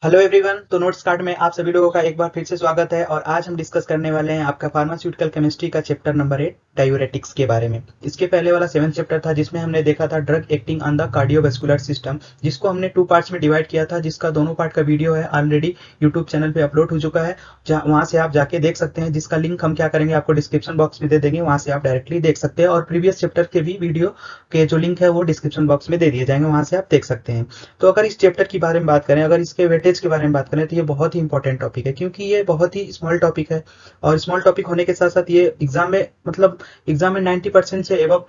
Hello everyone. तो notes card में आप सभी लोगों का एक बार फिर से स्वागत है और आज हम डिस्कस करने वाले हैं आपका फार्मास्यूटिकल केमिस्ट्री का चैप्टर नंबर 8 डायूरेटिक्स के बारे में। इसके पहले वाला 7th चैप्टर था जिसमें हमने देखा था drug acting on the cardiovascular system, जिसको हमने 2 पार्ट्स में डिवाइड किया था, जिसका दोनों पार्ट का वीडियो है ऑलरेडी यूट्यूब चैनल पे अपलोड हो चुका है। वहां से आप जाके देख सकते हैं, जिसका लिंक हम क्या करेंगे आपको डिस्क्रिप्शन बॉक्स में दे देंगे, वहां से आप डायरेक्टली देख सकते हैं और प्रीवियस चैप्टर के भी वीडियो के जो लिंक है वो डिस्क्रिप्शन बॉक्स में दे दिए जाएंगे, वहां से आप देख सकते हैं। तो अगर इस चैप्टर के बारे में बात करें, अगर इसके वेटेज के बारे में बात करें, तो ये बहुत ही इंपॉर्टेंट टॉपिक है क्योंकि ये बहुत ही स्मॉल टॉपिक है और स्मॉल टॉपिक होने के साथ साथ ये एग्जाम में एग्जाम में 90% से एबव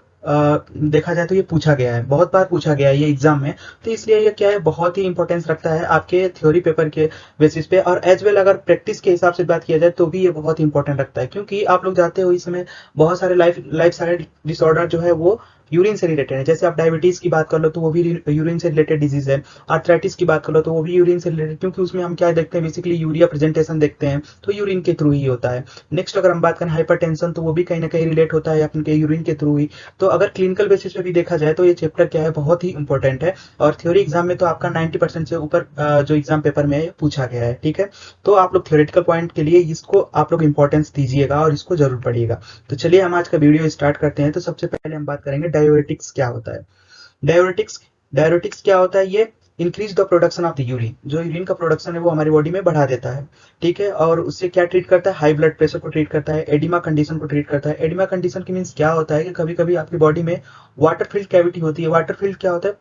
देखा जाए तो ये पूछा गया है, बहुत बार पूछा गया है ये एग्जाम में। तो इसलिए ये क्या है, बहुत ही इंपॉर्टेंस रखता है आपके थ्योरी पेपर के बेसिस पे, और एज वेल अगर प्रैक्टिस के हिसाब से बात किया जाए तो भी ये बहुत इंपॉर्टेंट रखता है क्योंकि आप लोग जानते हो इसमें बहुत सारे लाइफ साइड डिसऑर्डर जो है वो यूरिन से रिलेटेड है। जैसे आप डायबिटीज की बात कर लो तो वो भी यूरिन से रिलेटेड डिजीज है। आर्थराइटिस की बात कर लो तो वो भी यूरिन से रिलेटेड, क्योंकि उसमें हम क्या देखते हैं, बेसिकली यूरिया प्रेजेंटेशन देखते हैं, तो यूरिन के थ्रू ही होता है। नेक्स्ट अगर हम बात करें हाइपरटेंशन, तो वो भी कहीं ना कहीं रिलेट होता है अपने यूरिन के थ्रू ही। तो अगर क्लिनिकल बेसिस पे भी देखा जाए तो ये चैप्टर क्या है, बहुत ही इंपॉर्टेंट है और थ्योरी एग्जाम में तो आपका 90% से ऊपर जो एग्जाम पेपर में है पूछा गया है। ठीक है, तो आप लोग थ्योरेटिकल पॉइंट के लिए इसको आप लोग इंपॉर्टेंस दीजिएगा और इसको जरूर पढ़िएगा। तो चलिए हम आज का वीडियो स्टार्ट करते हैं। तो सबसे पहले हम बात करेंगे डायूरेटिक्स क्या होता है। डायूरेटिक्स डायूरेटिक्स क्या होता है, ये increase the production of the urine, जो यूरिन का प्रोडक्शन है वो हमारी बॉडी में बढ़ा देता है। ठीक है, और उससे क्या ट्रीट करता है, हाई ब्लड प्रेशर को ट्रीट करता है, एडिमा कंडीशन को ट्रीट करता है। एडिमा कंडीशन की मीन्स क्या होता है कि कभी कभी आपकी बॉडी में वाटर फिल्ड कैविटी होती है। वाटर फिल्ड क्या होता है,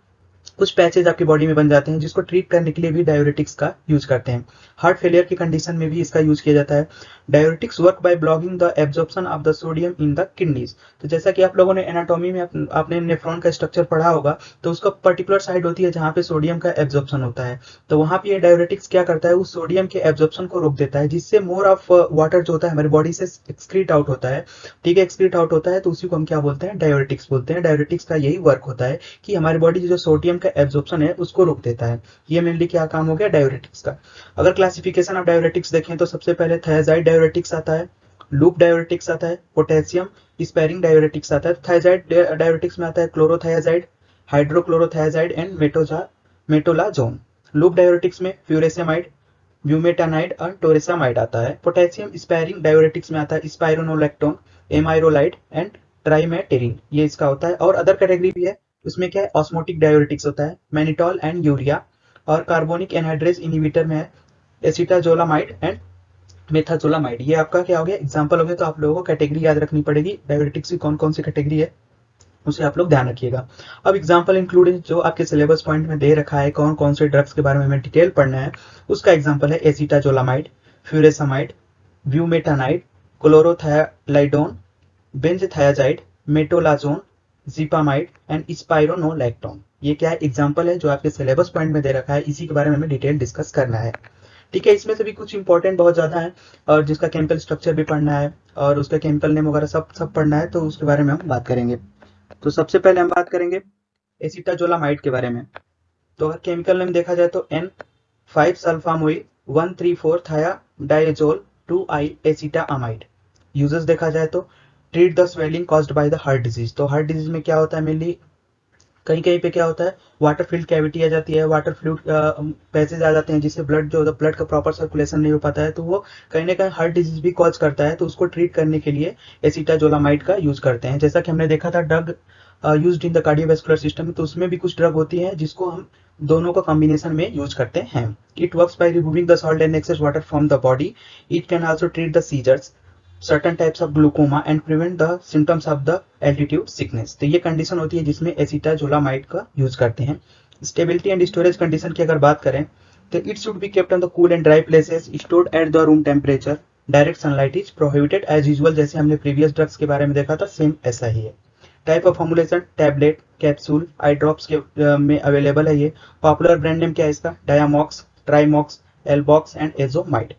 कुछ पैचेज आपकी बॉडी में बन जाते हैं जिसको ट्रीट करने के लिए भी डायूरेटिक्स का यूज करते हैं। हार्ट फेलियर की कंडीशन में भी इसका यूज किया जाता है। Diuretics work by blocking the absorption of the sodium in the kidneys. तो जैसा कि आप लोगों ने एनाटॉमी में आपने नेफ्रॉन का स्ट्रक्चर पढ़ा होगा, तो उसका पर्टिकुलर साइड होती है जहां पे सोडियम का एब्जॉर्प्शन होता है। तो वहां पे ये डायूरेटिक्स क्या करता है, उस सोडियम के एब्जॉर्प्शन को रोक देता है, जिससे मोर ऑफ वाटर जो होता है हमारी बॉडी से एक्सक्रीट आउट होता है। ठीक है, एक्सक्रीट आउट होता है तो उसी को हम क्या बोलते हैं, डायूरेटिक्स बोलते हैं। डायूरेटिक्स का यही वर्क होता है कि हमारी बॉडी जो सोडियम का एब्जॉर्प्शन है उसको रोक देता है। ये मेनली क्या काम हो गया डायूरेटिक्स का। अगर क्लासिफिकेशन ऑफ डायूरेटिक्स देखें तो सबसे पहले थायजाइड डायूरेटिक्स आता है, लूप डायूरेटिक्स आता है, पोटेशियम स्पेयरिंग डायूरेटिक्स आता है। थायजाइड डायूरेटिक्स में आता है क्लोरोथायाजाइड, हाइड्रोक्लोरोथायाजाइड एंड मेटोलाजोन। लूप डायूरेटिक्स में फ्यूरेसेमाइड, ब्यूमेटानाइड और टोरेसामाइड आता है। पोटेशियम स्पेयरिंग डायूरेटिक्स में आता है स्पाइरोनोलैक्टोन, एमाइरोलाइड एंड ट्राइमेटेरिन, ये इसका होता है। और अदर कैटेगरी भी है, उसमें क्या है, ऑस्मोटिक डायूरेटिक्स होता है, मैनिटॉल एंड यूरिया। और कार्बोनिक एनहाइड्रेस इनहिबिटर में है एसिटाजोलामाइड एंड मेथाजोलामाइड। ये आपका क्या हो गया, एग्जांपल हो गया। तो आप लोगों को कैटेगरी याद रखनी पड़ेगी, डायूरेटिक्स की कौन कौन सी कैटेगरी है उसे आप लोग ध्यान रखिएगा। अब एग्जांपल इंक्लूडेड जो आपके सिलेबस पॉइंट में दे रखा है, कौन कौन से ड्रग्स के बारे में हमें डिटेल पढ़ना है, उसका एग्जांपल है एसिटाजोलामाइड, फ्यूरेसामाइड, ब्यूमेटानाइड, क्लोरोथायालाइडोन, बेंजथायाजाइड, मेटोलाजोन, जीपामाइड एंड स्पाइरोनोलैक्टोन। ये क्या है, एग्जांपल है जो आपके सिलेबस पॉइंट में दे रखा है, इसी के बारे में हमें डिटेल डिस्कस करना है। ठीक है, इसमें से भी कुछ इंपॉर्टेंट बहुत ज्यादा है और जिसका केमिकल स्ट्रक्चर भी पढ़ना है और उसका केमिकल नेम वगैरह सब सब पढ़ना है, तो उसके बारे में हम बात करेंगे। तो सबसे पहले हम बात करेंगे एसिटाजोलामाइड के बारे में। तो अगर केमिकल नेम देखा जाए तो N5 सल्फामोइल 134 थाया डायजोल 2 आई एसिटामाइड। यूजेस देखा जाए तो treat the swelling caused by the heart disease. तो हार्ट डिजीज में क्या होता है, मेनली कहीं कहीं पे क्या होता है, वाटर फील्ड कैविटी आ जाती है, वाटर फ्लूइड पैसेज आ जाते हैं, जिससे ब्लड जो होता है, ब्लड का प्रॉपर सर्कुलेशन नहीं हो पाता है, तो वो कहीं ना कहीं हार्ट डिजीज भी कॉज करता है। तो उसको ट्रीट करने के लिए एसिटाजोलामाइड का यूज करते हैं। जैसा कि हमने देखा था drug used in the cardiovascular system, तो उसमें भी कुछ ड्रग होती है जिसको हम दोनों को कॉम्बिनेशन में यूज करते हैं। It works by removing the salt and excess water from the body. It can also treat the seizures, certain types of glaucoma and prevent the symptoms of the altitude sickness. तो ये condition होती है जिसमें acetazolamide का use करते हैं। Stability and storage condition की अगर बात करें तो it should be kept on the cool and dry places, stored at the room temperature, direct sunlight is prohibited as usual. जैसे हमने प्रीवियस ड्रग्स के बारे में देखा था, सेम ऐसा ही है। Type of formulation tablet, capsule, eye drops के में अवेलेबल है ये। पॉपुलर ब्रांड नेम क्या है इसका, डायामॉक्स, ट्राइमॉक्स, एल्बॉक्स एंड एजोमाइड।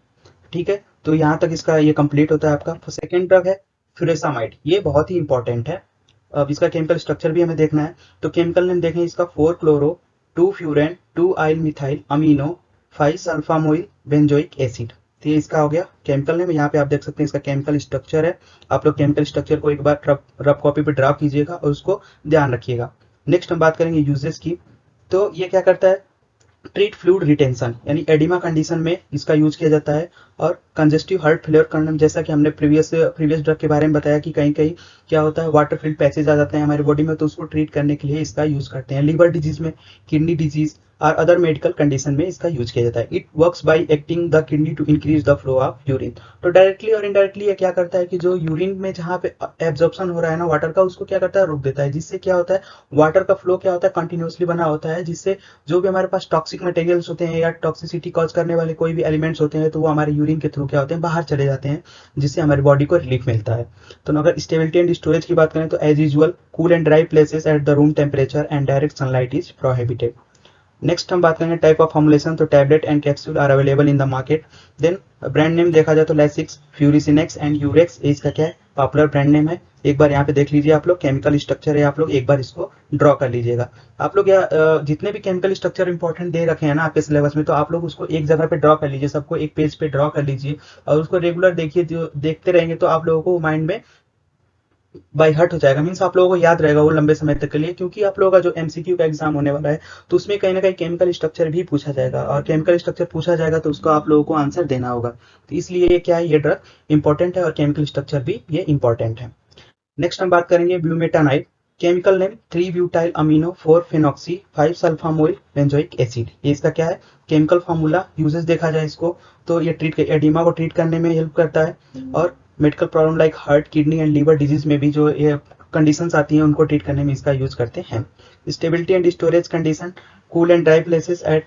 ठीक है, तो यहाँ तक इसका ये कंप्लीट होता है आपका। तो सेकेंड ड्रग है फ्यूरेसामाइड, ये बहुत ही इंपॉर्टेंट है। अब इसका केमिकल स्ट्रक्चर भी हमें देखना है। तो केमिकल नेम देखें इसका 4 क्लोरो 2 फ्यूरेन 2 आइल methyl amino 5 sulfamoyl benzoic acid. तो ये इसका हो गया केमिकल नेम। यहाँ पे आप देख सकते हैं इसका केमिकल स्ट्रक्चर है। आप लोग केमिकल स्ट्रक्चर को एक बार रफ कॉपी पे ड्रा कीजिएगा और उसको ध्यान रखिएगा। नेक्स्ट हम बात करेंगे यूजेस की। तो ये क्या करता है, ट्रीट फ्लूइड रिटेंशन यानी एडिमा कंडीशन में इसका यूज किया जाता है। और कंजेस्टिव हार्ट फेलियर करने में, जैसा कि हमने प्रीवियस ड्रग के बारे में बताया कि कहीं कहीं क्या होता है, वाटर फिल्ड पैसेज आ जाते हैं हमारी बॉडी में, तो उसको ट्रीट करने के लिए इसका यूज करते हैं। लीवर डिजीज में, किडनी डिजीज और अदर मेडिकल कंडीशन में इसका यूज किया जाता है। It works by acting the kidney to increase the flow of urine. तो डायरेक्टली और इनडायरेक्टली ये क्या करता है कि जो यूरिन में जहाँ पे एब्जॉर्प्शन हो रहा है ना वाटर का, उसको क्या करता है, रोक देता है। जिससे क्या होता है, वाटर का फ्लो क्या होता है, कंटिन्यूसली बना होता है, जिससे जो भी हमारे पास टॉक्सिक मटेरियल्स होते हैं या टॉक्सिसिटी कॉज करने वाले कोई भी एलिमेंट्स होते हैं, तो वो हमारे यूरिन के थ्रू क्या होते हैं, बाहर चले जाते हैं, जिससे हमारी बॉडी को रिलीफ मिलता है। तो अगर स्टेबिलिटी एंड स्टोरेज की बात करें तो as usual cool and dry places at the room temperature and direct sunlight is prohibited. Next हम बात करेंगे टाइप ऑफ फॉर्मुलेशन। तो tablet and capsule are available in the market. Then brand name देखा जाए तो लैसिक्स, फ्यूरिसिनेक्स एंड यूरेक्स इसका क्या है, पॉपुलर ब्रांड नेम है। एक बार यहाँ पे देख लीजिए आप लोग, केमिकल स्ट्रक्चर है, आप लोग एक बार इसको ड्रॉ कर लीजिएगा। आप लोग जितने भी केमिकल स्ट्रक्चर इंपॉर्टेंट दे रखे हैं ना आपके सिलेबस में, तो आप लोग उसको एक जगह पे ड्रॉ कर लीजिए, सबको एक पेज पे ड्रॉ कर लीजिए और उसको रेगुलर देखिए। जो देखते रहेंगे तो आप लोगों को माइंड में बाई हर्ट हो जाएगा, मीन्स आप लोगों को याद रहेगा वो लंबे समय तक के लिए। क्योंकि आप लोगों का जो एमसीक्यू का एग्जाम होने वाला है, तो उसमें कहीं ना कहीं केमिकल स्ट्रक्चर भी पूछा जाएगा, और केमिकल स्ट्रक्चर पूछा जाएगा तो उसको आप लोगों को आंसर देना होगा। तो इसलिए ये क्या है, ये ड्रग इंपॉर्टेंट है और केमिकल स्ट्रक्चर भी ये इंपॉर्टेंट है। नेक्स्ट हम बात करेंगे bumetanide. Chemical name 3 butyl amino 4 phenoxy 5 sulfamoyl benzoic acid. ये इसका क्या है, केमिकल फार्मूला। यूजेस देखा जाए इसको तो ये एडिमा को ट्रीट करने में हेल्प करता है, और medical problem like heart, kidney and liver disease में भी जो ये कंडीशंस आती हैं उनको ट्रीट करने में इसका यूज करते हैं। Stability and storage condition, cool and dry places at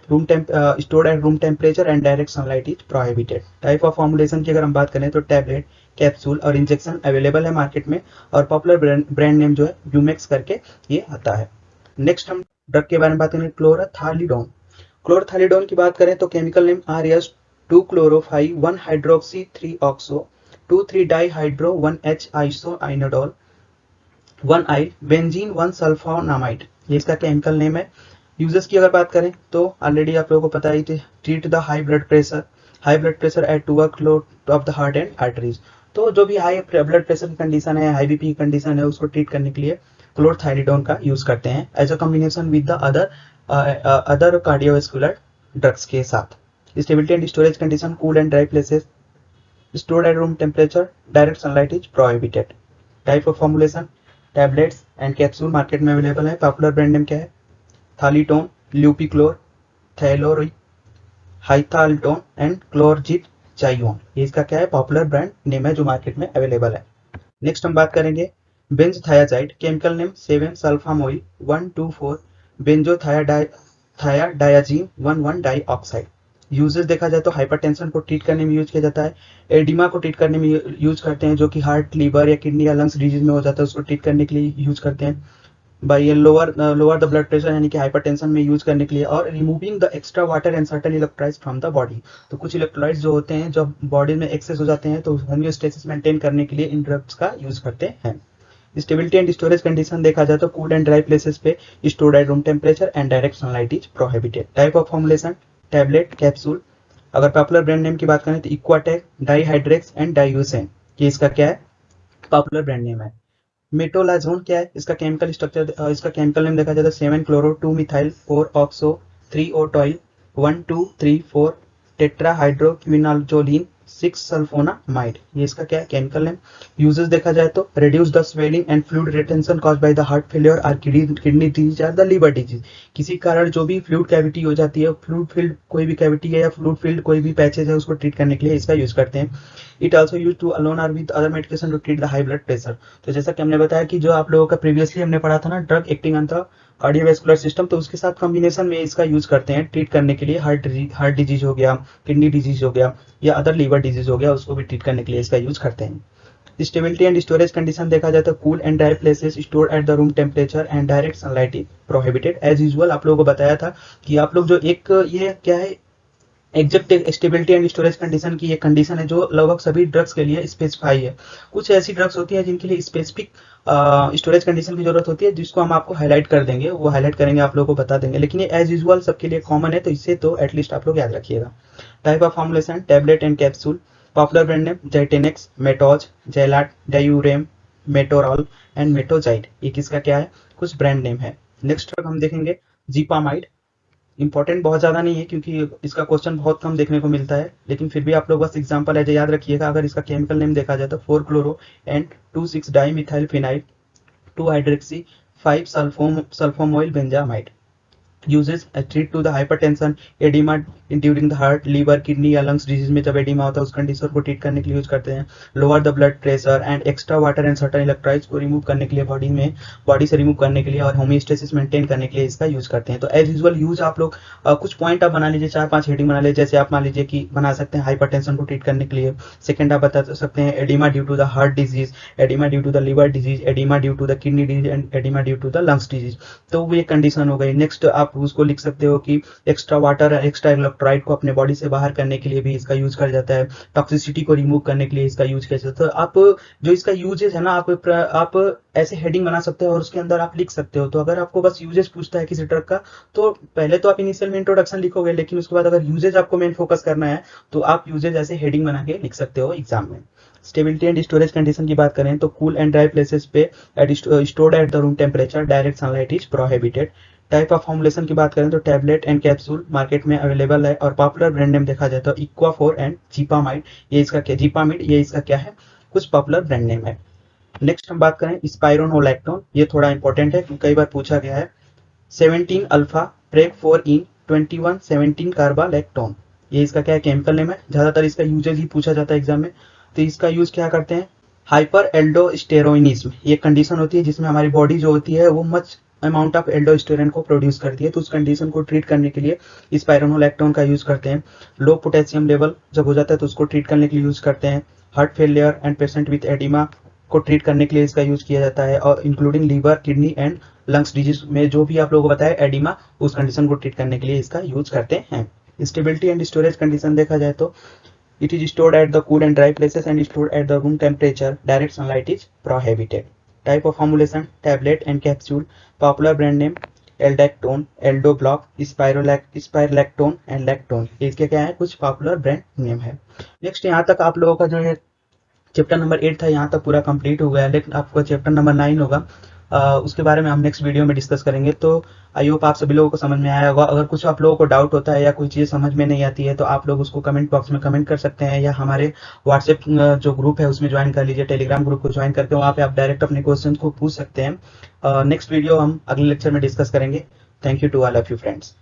stored at room temperature and direct sunlight is prohibited। Type of formulation की अगर हम बात करें तो टैबलेट, कैप्सूल और इंजेक्शन अवेलेबल है मार्केट में, और पॉपुलर ब्रांड नेम जो है ब्यूमेक्स करके ये आता है। नेक्स्ट हम ड्रग के बारे में बात करेंगे, क्लोराथालिडोन। क्लोराथालिडोन की बात करें तो chemical name RS 2 क्लोरोफाई 1 hydroxy 3 oxo 2 3 डाइहाइड्रो 1 H आइसोआइनोडोल 1 आइल बेंजीन 1 सल्फोनामाइड। ये इसका केमिकल नेम है। यूजेस की अगर बात करें तो ऑलरेडी आप लोगों को पता ही थे, treat the high blood pressure at to work load of the heart and arteries. तो जो भी हाई ब्लड प्रेशर की कंडीशन है, हाई बीपी की कंडीशन है, उसको ट्रीट करने के लिए क्लोराथाइलिडोन का यूज करते हैं as a combination with the other cardiovascular drugs के साथ। Stability and storage condition, cool and dry places, stored at room temperature, direct sunlight is prohibited। Type of formulation, tablets and capsule market में available है। Popular brand name क्या है, थालीटोन, ल्यूपिक्लोर, थैलोरी, हाइथाल्टोन and क्लोरजिट चाइओन। ये इसका क्या है, पॉपुलर ब्रांड नेम है जो मार्केट में अवेलेबल है। नेक्स्ट हम बात करेंगे benzthiazide. Chemical name 7 sulfamoyl 124 benzothiadiazine 1 dioxide. Uses देखा जाए तो हाइपरटेंशन को ट्रीट करने में यूज किया जाता है, एडिमा को ट्रीट करने में यूज करते हैं, जो कि हार्ट, लीवर या किडनी या लंग्स डिजीज में हो जाता है, उसको ट्रीट करने के लिए यूज करते हैं। By lower the blood pressure यानी कि हाइपरटेंशन में यूज करने के लिए, और removing the extra water and certain electrolytes from the body. तो कुछ इलेक्ट्रोलाइट्स जो होते हैं जब बॉडी में एक्सेस हो जाते हैं, तो होम्योस्टेसिस मेंटेन करने के लिए इन ड्रग्स का यूज करते हैं। स्टेबिलिटी एंड स्टोरेज कंडीशन देखा जाए तो कूल एंड ड्राई प्लेसेस पे, stored at room temperature and direct sunlight is prohibited. Type of formulation, tablet, capsule. अगर पॉपुलर ब्रांड नेम की बात करें तो इक्वाटेक, डाईहाइड्रेक्स एंड डायूसेन। ये इसका क्या है, पॉपुलर ब्रांड नेम है। मेटोलाजोन क्या है, इसका केमिकल स्ट्रक्चर, इसका केमिकल नेम देखा जाए तो 7 क्लोरो 2 मिथाइल 4 ऑक्सो 3 ओटोइल 1 2 3 4 टेट्राहाइड्रोक्विनाजोलिन 6 सल्फोनामाइड। ये इसका क्या है, केमिकल नेम। यूजेस देखा जाए तो reduce the swelling and fluid retention caused by the heart failure और किडनी डिजीज और द लीवर डिजीज। किसी कारण जो भी फ्लूइड कैविटी हो जाती है, फ्लूइड फील्ड कोई भी कैविटी है या फ्लूइड फील्ड कोई भी पैचेज है, उसको ट्रीट करने के लिए इसका यूज करते हैं। It also use to alone और with other medication to treat the high blood pressure. तो जैसा कि हमने बताया कि जो आप लोगों का प्रीवियसली हमने पढ़ा था ना, drug acting on the cardiovascular system, तो उसके साथ कॉम्बिनेशन में इसका यूज करते हैं ट्रीट करने के लिए। हार्ट डिजीज हो गया, किडनी डिजीज हो गया या अदर लीवर डिजीज हो गया, उसको भी ट्रीट करने के लिए इसका यूज करते हैं। स्टेबिलिटी एंड स्टोरेज कंडीशन देखा जाए तो cool and dry places, stored at the room temperature and direct sunlight is prohibited. As usual आप लोगों को बताया था कि आप लोग जो एक ये क्या है, exact stability and storage condition की ये कंडीशन है जो लगभग सभी ड्रग्स के लिए स्पेसिफाई है। कुछ ऐसी ड्रग्स होती है जिनके लिए स्पेसिफिक स्टोरेज कंडीशन की जरूरत होती है, जिसको हम आपको हाईलाइट कर देंगे, वो हाईलाइट करेंगे, आप लोगों को बता देंगे, लेकिन ये एज यूजुअल सबके लिए कॉमन है, तो इससे तो एटलीस्ट आप लोग याद रखिएगा। Type of formulation, tablet and capsule. Popular brand name Zytanix, Metoz, Jelat, Diurem, Metorol and Metozide. ये किसका क्या है, कुछ ब्रांड नेम है। नेक्स्ट ड्रग हम देखेंगे जीपामाइड। इंपॉर्टेंट बहुत ज़्यादा नहीं है क्योंकि इसका क्वेश्चन बहुत कम देखने को मिलता है, लेकिन फिर भी आप लोग बस एग्जांपल एज याद रखिएगा। अगर इसका केमिकल नेम देखा जाए तो 4 chloro and 2,6 di methyl phenyl 2 hydroxy 5 sulfamoyl benzamide uses treat to the hypertension, oedema during the heart, liver, kidney या लंग्स डिजीज में जब एडिमा होता है उस कंडीशन को ट्रीट करने के लिए यूज करते हैं। Lower the blood pressure and extra water and certain electrolytes को रिमूव करने के लिए बॉडी से रिमूव करने के लिए और होमियोस्टेसिस मेंटेन करने के लिए इसका यूज करते हैं। तो एज यूजुअल यूज आप लोग कुछ पॉइंट आप बना लीजिए, 4-5 हेडिंग बना लीजिए। जैसे आप मान लीजिए कि बना सकते हैं हाइपरटेंशन को ट्रीट करने के लिए। सेकंड आप बता सकते हैं oedema due to the heart disease, oedema due to the liver disease, oedema due to the kidney disease and oedema due to the lungs disease. तो वो ये कंडीशन हो गई। नेक्स्ट आप उसको लिख सकते हो कि एक्स्ट्रा वाटर एक्स्ट्रा इलेक्ट्रोलाइट को अपने बॉडी से बाहर करने के लिए भी इसका यूज कर जाता है। टॉक्सिसिटी को रिमूव करने के लिए इसका यूज किया जाता है। तो आप जो इसका यूजेस है ना, आप ऐसे हेडिंग बना सकते हो और उसके अंदर आप लिख सकते हो। तो अगर आपको बस यूजेस पूछता है किसी ड्रग का, तो पहले तो आप इनिशियल में इंट्रोडक्शन लिखोगे, लेकिन उसके बाद अगर यूजेज आपको मेन फोकस करना है तो आप यूजेज ऐसे हेडिंग बना के लिख सकते हो एग्जाम में। स्टेबिलिटी एंड स्टोरेज कंडीशन की बात करें तो कूल एंड ड्राई प्लेसेस पे stored at the room temperature, direct sunlight is prohibited. Type of formulation की बात करें तो टैबलेट एंड कैप्सूल मार्केट में अवेलेबल है और पॉपुलर ब्रांड नेम देखा जाए तो इक्वाफोर एंड जीपामाइड, ये इसका क्या जीपामिड, ये इसका क्या है, कुछ पॉपुलर ब्रांड नेम है। नेक्स्ट हम बात करें स्पाइरोनोलैक्टोन, ये थोड़ा इंपॉर्टेंट है क्योंकि कई बार पूछा गया है। 17 अल्फा प्रेग 4 इन 21 17 कार्बालैक्टोन, ये इसका क्या है, केमिकल नेम है। ज्यादातर इसका यूजेज ही पूछा जाता है एग्जाम में। तो इसका यूज क्या करते हैं, हाइपर एल्डोस्टेरोनिज्म, ये कंडीशन होती है जिसमें हमारी बॉडी जो होती है वो मच अमाउंट ऑफ एल्डोस्टेरोन को प्रोड्यूस करती है। तो उस कंडीशन को ट्रीट करने के लिए स्पाइरोनोलैक्टोन का यूज करते हैं। लो पोटेशियम लेवल जब हो जाता है तो उसको ट्रीट करने के लिए यूज करते हैं। Heart failure and patient with oedema को ट्रीट करने के लिए इसका यूज किया जाता है, और including liver, kidney and lungs disease में जो भी आप लोगों को बताया एडिमा, उस कंडीशन को ट्रीट करने के लिए इसका यूज करते हैं। स्टेबिलिटी एंड स्टोरेज कंडीशन देखा जाए तो it is stored at the cool and dry places and stored at the room temperature, direct sunlight is prohibited. Type of formulation tablet and capsule, popular brand name Aldactone, Aldoblock, Spirolactone and Lactone, इसके क्या है, कुछ popular brand name है। Next यहाँ तक आप लोगों का जो है चैप्टर नंबर 8 था, यहाँ तक पूरा कंप्लीट हो गया। लेकिन आपका चैप्टर नंबर 9 होगा, उसके बारे में हम नेक्स्ट वीडियो में डिस्कस करेंगे। तो आई होप आप सभी लोगों को समझ में आया होगा। अगर कुछ आप लोगों को डाउट होता है या कोई चीज़ समझ में नहीं आती है तो आप लोग उसको कमेंट बॉक्स में कमेंट कर सकते हैं, या हमारे व्हाट्सएप जो ग्रुप है उसमें ज्वाइन कर लीजिए, टेलीग्राम ग्रुप को ज्वाइन करके वहाँ पे आप डायरेक्ट अपने क्वेश्चन को पूछ सकते हैं। नेक्स्ट वीडियो हम अगले लेक्चर में डिस्कस करेंगे। Thank you to all of you friends.